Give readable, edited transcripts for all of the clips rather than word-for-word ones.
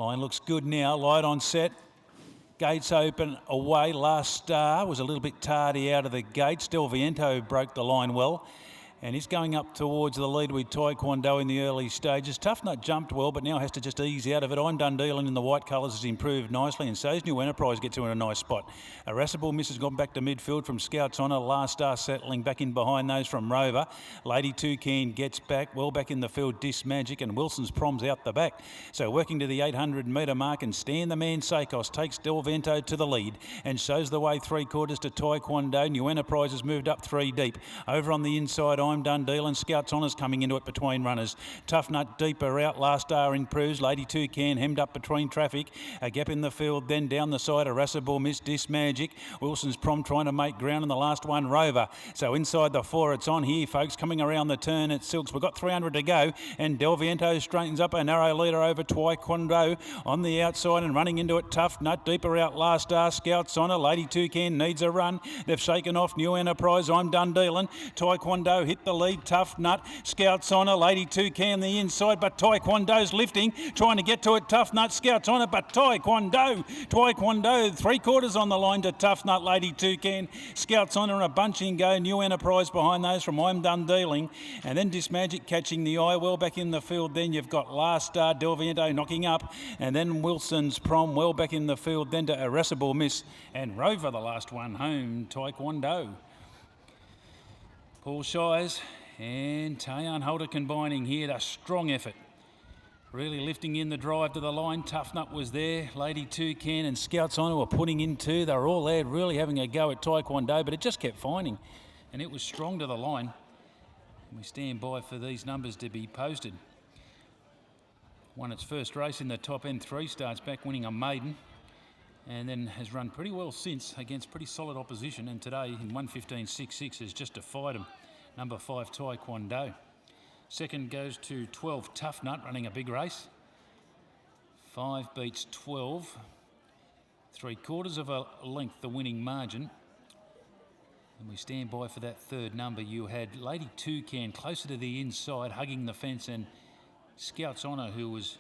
Line looks good now. Light on set. Gates open away. Last Star was a little bit tardy out of the gates. Del Viento broke the line well. And he's going up towards the lead with Taekwondo in the early stages. Tough Nut jumped well, but now has to just ease out of it. I'm Done Dealing in the white colours has improved nicely, and so's New Enterprise gets in a nice spot. Irascible Miss has gone back to midfield from Scouts Honour. Last Star settling back in behind those from Rover. Lady Toucan gets back, well back in the field, Dis Magic, and Wilson's Prom's out the back. So working to the 800 metre mark, and Stan the Man Sakos takes Del Vento to the lead and shows the way 3/4 to Taekwondo. New Enterprise has moved up 3 deep. Over on the inside, I'm Done Dealing. Scouts Honour's coming into it between runners. Tough Nut deeper out. Last Star improves. Lady Toucan hemmed up between traffic. A gap in the field, then down the side. Irascible Miss, Dis Magic. Wilson's Prom trying to make ground, and the last one, Rover. So inside the 4, it's on here, folks. Coming around the turn at Silks. We've got 300 to go, and Del Viento straightens up a narrow leader over Taekwondo on the outside and running into it. Tough Nut deeper out. Last Star, Scouts Honour. Lady Toucan needs a run. They've shaken off New Enterprise. I'm Done Dealing. Taekwondo hit the lead. Tough Nut, Scouts Honour, Lady Toucan the inside, but Taekwondo's lifting, trying to get to it. Tough Nut, Scouts Honour, but Taekwondo 3/4 on the line to Tough Nut, Lady Toucan, Scouts Honour, and a bunching go. New Enterprise behind those from I'm Done Dealing, and then Dis Magic catching the eye well back in the field. Then you've got Last Star, Del Viento knocking up, and then Wilson's Prom well back in the field. Then to Irascible Miss and Rover, the last one home, Taekwondo. Paul Shires and Tayan Holder combining here, a strong effort. Really lifting in the drive to the line. Tough Nut was there. Lady Toucan and Scouts Honour were putting in too. They were all there really having a go at Taekwondo, but it just kept finding. And it was strong to the line. And we stand by for these numbers to be posted. Won its first race in the top end, 3 starts back, winning a maiden. And then has run pretty well since against pretty solid opposition. And today in 1:15.66 has just defied them. Number 5, Taekwondo. Second goes to 12, Tough Nut, running a big race. 5 beats 12. 3/4 of a length, the winning margin. And we stand by for that third number. You had Lady Toucan closer to the inside, hugging the fence, and Scouts Honour, who was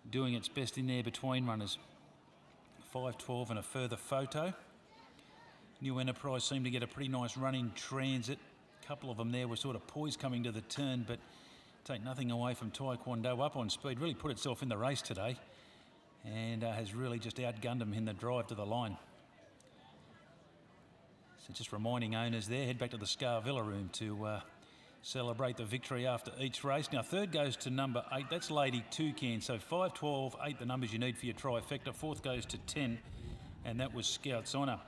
doing its best in there between runners. 5:12 and a further photo. New Enterprise seemed to get a pretty nice run in transit. A couple of them there were sort of poised coming to the turn, but take nothing away from Taekwondo. Up on speed, really put itself in the race today, and has really just outgunned them in the drive to the line. So just reminding owners there, head back to the Scarvilla room to celebrate the victory after each race. Now third goes to number 8, that's Lady Toucan. So 5, 12, 8 the numbers you need for your trifecta. Fourth goes to 10, and that was Scouts Honour.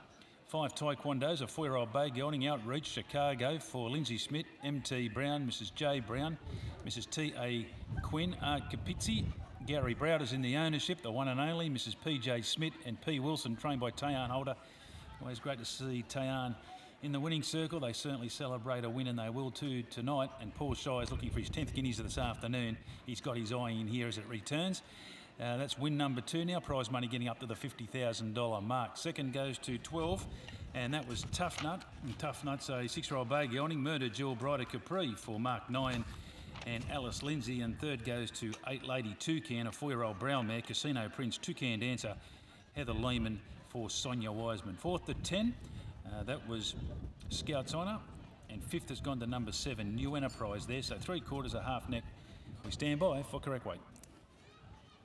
5 Taekwondos, a 4-year-old bay gelding, Outreach, Chicago for Lindsay Smith, M.T. Brown, Mrs. J. Brown, Mrs. T.A. Quinn, Art Capizzi. Gary Browder's in the ownership, the one and only, Mrs. P.J. Smith and P. Wilson, trained by Tayan Holder. Always great to see Tayan in the winning circle. They certainly celebrate a win, and they will too tonight. And Paul Shires looking for his 10th guineas this afternoon. He's got his eye in here as it returns. That's win number 2 now. Prize money getting up to the $50,000 mark. Second goes to 12, and that was Tough Nut. And Tough Nut's a 6-year-old bay gelding. Murder Jewel Brighter Capri for Mark 9 and Alice Lindsay. And third goes to 8 Lady Toucan, a 4-year-old brown mare. Casino Prince, Toucan Dancer, Heather Lehman for Sonia Wiseman. Fourth to 10, that was Scouts Honour. And fifth has gone to number 7, New Enterprise there. So 3/4 a half net. We stand by for correct weight.